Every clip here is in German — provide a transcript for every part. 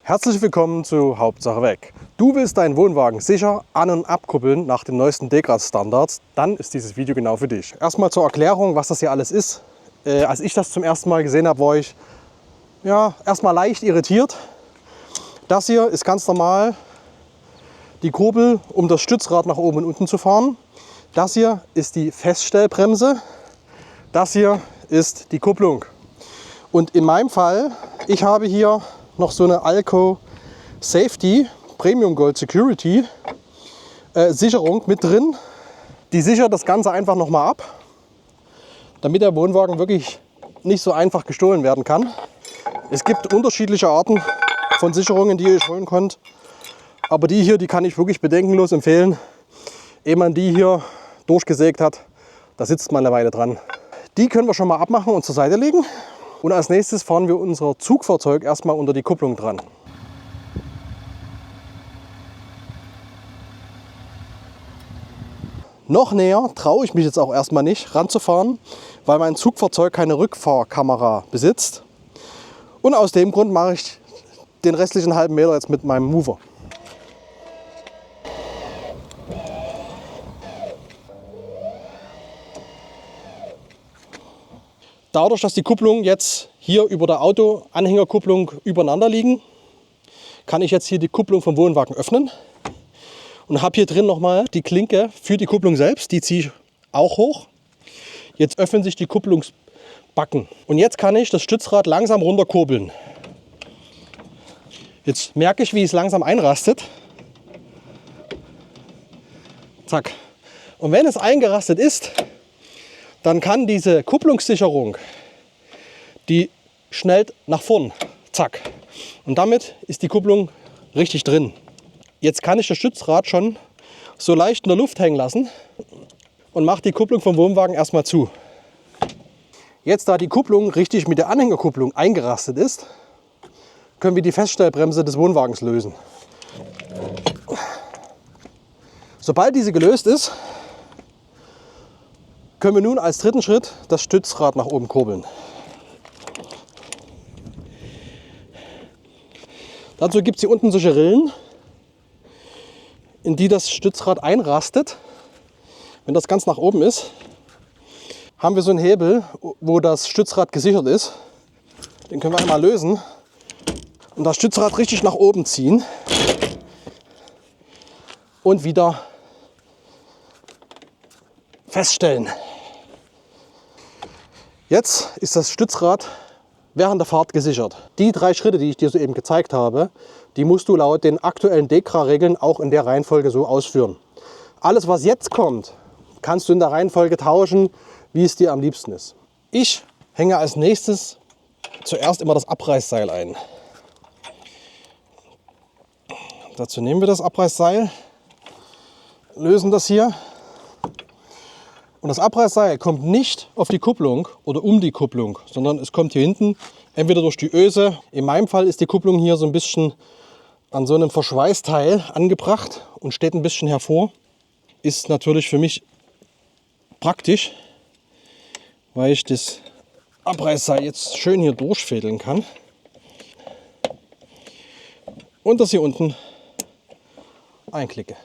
Herzlich willkommen zu Hauptsache weg. Du willst deinen Wohnwagen sicher an- und abkuppeln nach den neuesten DEKRA-Standards, dann ist dieses Video genau für dich. Erstmal zur Erklärung, was das hier alles ist. Als ich das zum ersten Mal gesehen habe, war ich erstmal leicht irritiert. Das hier ist ganz normal die Kurbel, um das Stützrad nach oben und unten zu fahren. Das hier ist die Feststellbremse. Das hier ist die Kupplung. Und in meinem Fall, ich habe hier noch so eine Alco Safety Premium Gold Security Sicherung mit drin. Die sichert das Ganze einfach nochmal ab, damit der Wohnwagen wirklich nicht so einfach gestohlen werden kann. Es gibt unterschiedliche Arten von Sicherungen, die ihr euch holen könnt. Aber die hier, die kann ich wirklich bedenkenlos empfehlen. Ehe man die hier durchgesägt hat, da sitzt man eine Weile dran. Die können wir schon mal abmachen und zur Seite legen. Und als nächstes fahren wir unser Zugfahrzeug erstmal unter die Kupplung dran. Noch näher traue ich mich jetzt auch erstmal nicht ranzufahren, weil mein Zugfahrzeug keine Rückfahrkamera besitzt. Und aus dem Grund mache ich den restlichen halben Meter jetzt mit meinem Mover. Dadurch, dass die Kupplungen jetzt hier über der Autoanhängerkupplung übereinander liegen, kann ich jetzt hier die Kupplung vom Wohnwagen öffnen und habe hier drin nochmal die Klinke für die Kupplung selbst. Die ziehe ich auch hoch. Jetzt öffnen sich die Kupplungsbacken und jetzt kann ich das Stützrad langsam runterkurbeln. Jetzt merke ich, wie es langsam einrastet. Zack. Und wenn es eingerastet ist, dann kann diese Kupplungssicherung, die schnellt nach vorn. Zack. Und damit ist die Kupplung richtig drin. Jetzt kann ich das Stützrad schon so leicht in der Luft hängen lassen und mache die Kupplung vom Wohnwagen erstmal zu. Jetzt, da die Kupplung richtig mit der Anhängerkupplung eingerastet ist, können wir die Feststellbremse des Wohnwagens lösen. Sobald diese gelöst ist, können wir nun als dritten Schritt das Stützrad nach oben kurbeln. Dazu gibt es hier unten solche Rillen, in die das Stützrad einrastet. Wenn das ganz nach oben ist, haben wir so einen Hebel, wo das Stützrad gesichert ist. Den können wir einmal lösen und das Stützrad richtig nach oben ziehen und wieder feststellen. Jetzt ist das Stützrad während der Fahrt gesichert. Die 3 Schritte, die ich dir soeben gezeigt habe, die musst du laut den aktuellen DEKRA-Regeln auch in der Reihenfolge so ausführen. Alles, was jetzt kommt, kannst du in der Reihenfolge tauschen, wie es dir am liebsten ist. Ich hänge als nächstes zuerst immer das Abreißseil ein. Dazu nehmen wir das Abreißseil, lösen das hier. Und das Abreißseil kommt nicht auf die Kupplung oder um die Kupplung, sondern es kommt hier hinten entweder durch die Öse. In meinem Fall ist die Kupplung hier so ein bisschen an so einem Verschweißteil angebracht und steht ein bisschen hervor. Ist natürlich für mich praktisch, weil ich das Abreißseil jetzt schön hier durchfädeln kann. Und das hier unten einklicke.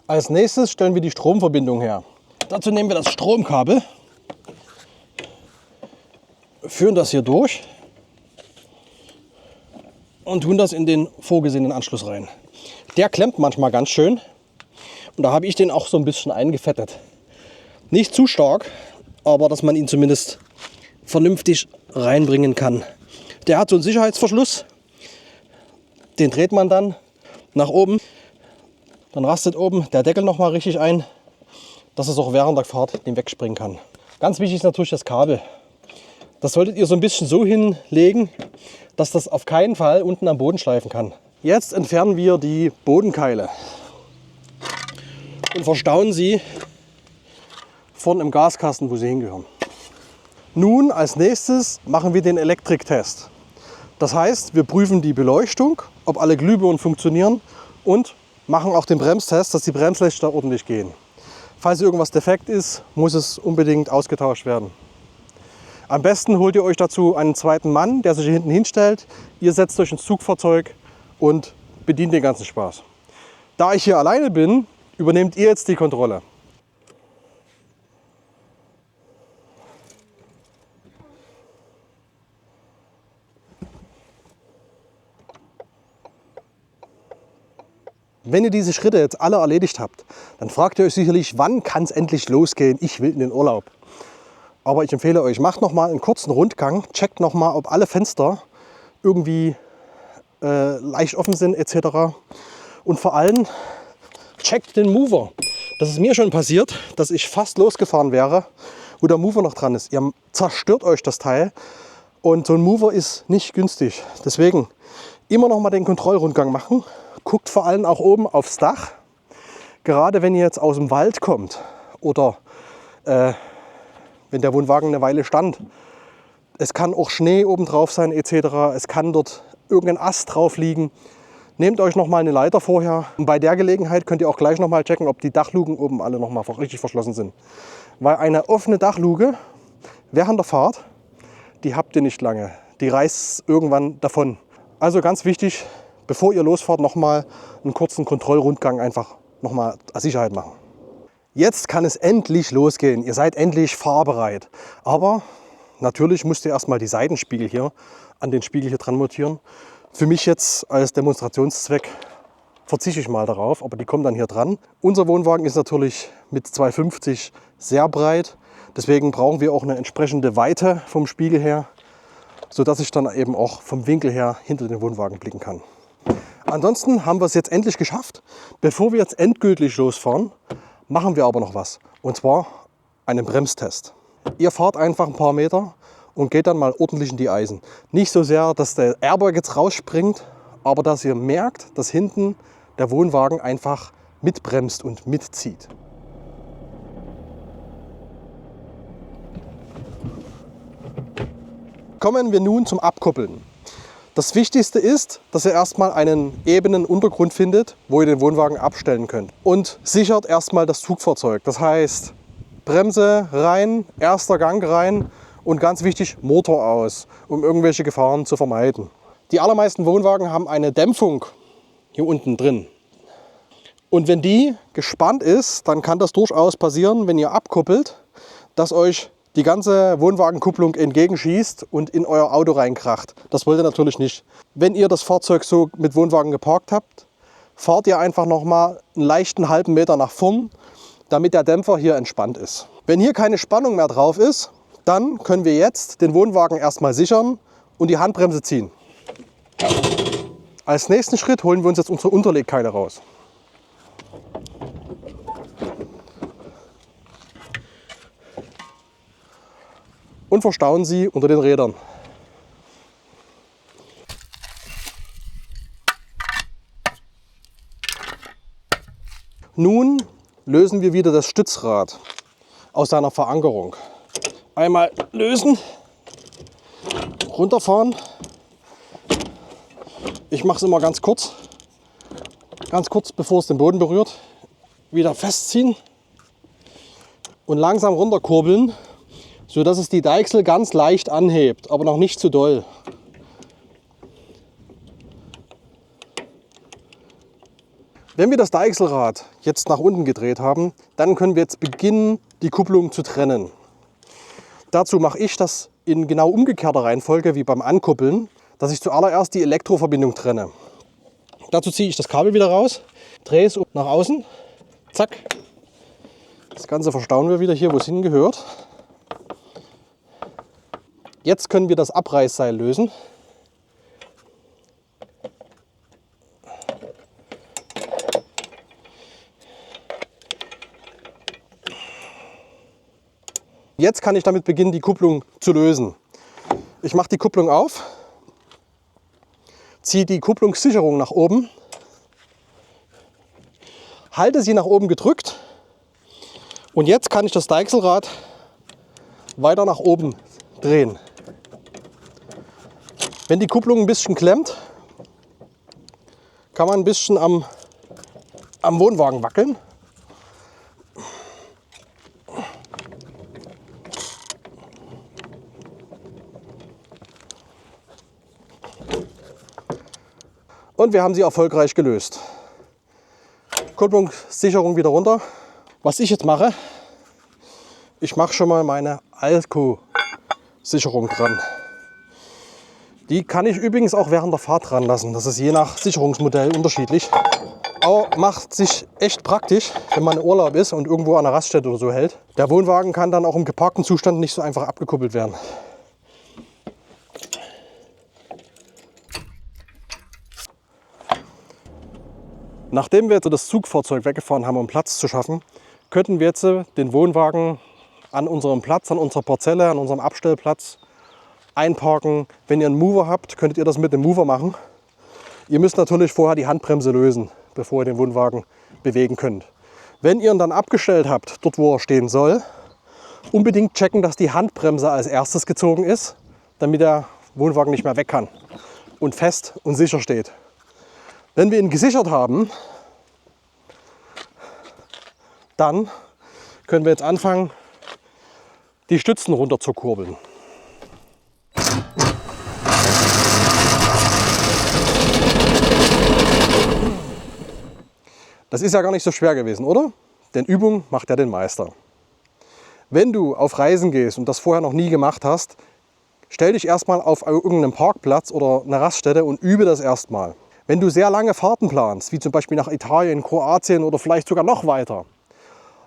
Als nächstes stellen wir die Stromverbindung her. Dazu nehmen wir das Stromkabel, führen das hier durch und tun das in den vorgesehenen Anschluss rein. Der klemmt manchmal ganz schön und da habe ich den auch so ein bisschen eingefettet. Nicht zu stark, aber dass man ihn zumindest vernünftig reinbringen kann. Der hat so einen Sicherheitsverschluss, den dreht man dann nach oben, dann rastet oben der Deckel noch mal richtig ein, dass es auch während der Fahrt den wegspringen kann. Ganz wichtig ist natürlich das Kabel. Das solltet ihr so ein bisschen so hinlegen, dass das auf keinen Fall unten am Boden schleifen kann. Jetzt entfernen wir die Bodenkeile und verstauen sie vorne im Gaskasten, wo sie hingehören. Nun als nächstes machen wir den Elektriktest. Das heißt, wir prüfen die Beleuchtung, ob alle Glühbirnen funktionieren und machen auch den Bremstest, dass die Bremslichter ordentlich gehen. Falls irgendwas defekt ist, muss es unbedingt ausgetauscht werden. Am besten holt ihr euch dazu einen zweiten Mann, der sich hier hinten hinstellt. Ihr setzt euch ins Zugfahrzeug und bedient den ganzen Spaß. Da ich hier alleine bin, übernehmt ihr jetzt die Kontrolle. Wenn ihr diese Schritte jetzt alle erledigt habt, dann fragt ihr euch sicherlich, wann kann es endlich losgehen? Ich will in den Urlaub. Aber ich empfehle euch, macht noch mal einen kurzen Rundgang, checkt noch mal, ob alle Fenster irgendwie leicht offen sind etc. Und vor allem checkt den Mover. Das ist mir schon passiert, dass ich fast losgefahren wäre, wo der Mover noch dran ist. Ihr zerstört euch das Teil und so ein Mover ist nicht günstig. Deswegen immer noch mal den Kontrollrundgang machen. Guckt vor allem auch oben aufs Dach. Gerade wenn ihr jetzt aus dem Wald kommt oder wenn der Wohnwagen eine Weile stand. Es kann auch Schnee oben drauf sein etc. Es kann dort irgendein Ast drauf liegen. Nehmt euch noch mal eine Leiter vorher. Und bei der Gelegenheit könnt ihr auch gleich noch mal checken, ob die Dachluken oben alle noch mal richtig verschlossen sind. Weil eine offene Dachluke während der Fahrt, die habt ihr nicht lange. Die reißt irgendwann davon. Also ganz wichtig, bevor ihr losfahrt, noch mal einen kurzen Kontrollrundgang einfach noch mal als Sicherheit machen. Jetzt kann es endlich losgehen. Ihr seid endlich fahrbereit. Aber natürlich müsst ihr erstmal die Seitenspiegel hier an den Spiegel hier dran montieren. Für mich jetzt als Demonstrationszweck verzichte ich mal darauf, aber die kommen dann hier dran. Unser Wohnwagen ist natürlich mit 2,50 sehr breit. Deswegen brauchen wir auch eine entsprechende Weite vom Spiegel her, sodass ich dann eben auch vom Winkel her hinter den Wohnwagen blicken kann. Ansonsten haben wir es jetzt endlich geschafft. Bevor wir jetzt endgültig losfahren, machen wir aber noch was. Und zwar einen Bremstest. Ihr fahrt einfach ein paar Meter und geht dann mal ordentlich in die Eisen. Nicht so sehr, dass der Airbag jetzt rausspringt, aber dass ihr merkt, dass hinten der Wohnwagen einfach mitbremst und mitzieht. Kommen wir nun zum Abkuppeln. Das Wichtigste ist, dass ihr erstmal einen ebenen Untergrund findet, wo ihr den Wohnwagen abstellen könnt. Und sichert erstmal das Zugfahrzeug. Das heißt, Bremse rein, erster Gang rein und ganz wichtig, Motor aus, um irgendwelche Gefahren zu vermeiden. Die allermeisten Wohnwagen haben eine Dämpfung hier unten drin. Und wenn die gespannt ist, dann kann das durchaus passieren, wenn ihr abkuppelt, dass euch die ganze Wohnwagenkupplung entgegenschießt und in euer Auto reinkracht. Das wollt ihr natürlich nicht. Wenn ihr das Fahrzeug so mit Wohnwagen geparkt habt, fahrt ihr einfach noch mal einen leichten halben Meter nach vorn, damit der Dämpfer hier entspannt ist. Wenn hier keine Spannung mehr drauf ist, dann können wir jetzt den Wohnwagen erstmal sichern und die Handbremse ziehen. Als nächsten Schritt holen wir uns jetzt unsere Unterlegkeile raus. Und verstauen sie unter den Rädern. Nun lösen wir wieder das Stützrad aus seiner Verankerung. Einmal lösen, runterfahren. Ich mache es immer ganz kurz bevor es den Boden berührt. Wieder festziehen und langsam runterkurbeln, sodass es die Deichsel ganz leicht anhebt, aber noch nicht zu doll. Wenn wir das Deichselrad jetzt nach unten gedreht haben, dann können wir jetzt beginnen, die Kupplung zu trennen. Dazu mache ich das in genau umgekehrter Reihenfolge wie beim Ankuppeln, dass ich zuallererst die Elektroverbindung trenne. Dazu ziehe ich das Kabel wieder raus, drehe es nach außen, zack. Das Ganze verstauen wir wieder hier, wo es hingehört. Jetzt können wir das Abreißseil lösen. Jetzt kann ich damit beginnen, die Kupplung zu lösen. Ich mache die Kupplung auf, ziehe die Kupplungssicherung nach oben, halte sie nach oben gedrückt und jetzt kann ich das Deichselrad weiter nach oben drehen. Wenn die Kupplung ein bisschen klemmt, kann man ein bisschen am Wohnwagen wackeln. Und wir haben sie erfolgreich gelöst. Kupplungssicherung wieder runter. Was ich jetzt mache, ich mache schon mal meine Alco-Sicherung dran. Die kann ich übrigens auch während der Fahrt dran lassen. Das ist je nach Sicherungsmodell unterschiedlich. Aber macht sich echt praktisch, wenn man im Urlaub ist und irgendwo an einer Raststätte oder so hält. Der Wohnwagen kann dann auch im geparkten Zustand nicht so einfach abgekuppelt werden. Nachdem wir jetzt das Zugfahrzeug weggefahren haben, um Platz zu schaffen, könnten wir jetzt den Wohnwagen an unserem Platz, an unserer Parzelle, an unserem Abstellplatz einparken. Wenn ihr einen Mover habt, könntet ihr das mit dem Mover machen. Ihr müsst natürlich vorher die Handbremse lösen, bevor ihr den Wohnwagen bewegen könnt. Wenn ihr ihn dann abgestellt habt, dort wo er stehen soll, unbedingt checken, dass die Handbremse als erstes gezogen ist, damit der Wohnwagen nicht mehr weg kann und fest und sicher steht. Wenn wir ihn gesichert haben, dann können wir jetzt anfangen, die Stützen runter zu kurbeln. Das ist ja gar nicht so schwer gewesen, oder? Denn Übung macht ja den Meister. Wenn du auf Reisen gehst und das vorher noch nie gemacht hast, stell dich erstmal auf irgendeinem Parkplatz oder eine Raststätte und übe das erstmal. Wenn du sehr lange Fahrten planst, wie zum Beispiel nach Italien, Kroatien oder vielleicht sogar noch weiter,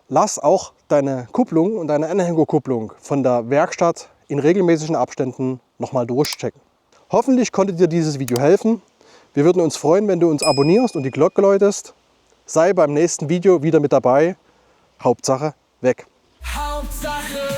lass auch deine Kupplung und deine Anhängerkupplung von der Werkstatt in regelmäßigen Abständen nochmal durchchecken. Hoffentlich konnte dir dieses Video helfen. Wir würden uns freuen, wenn du uns abonnierst und die Glocke läutest. Sei beim nächsten Video wieder mit dabei. Hauptsache weg. Hauptsache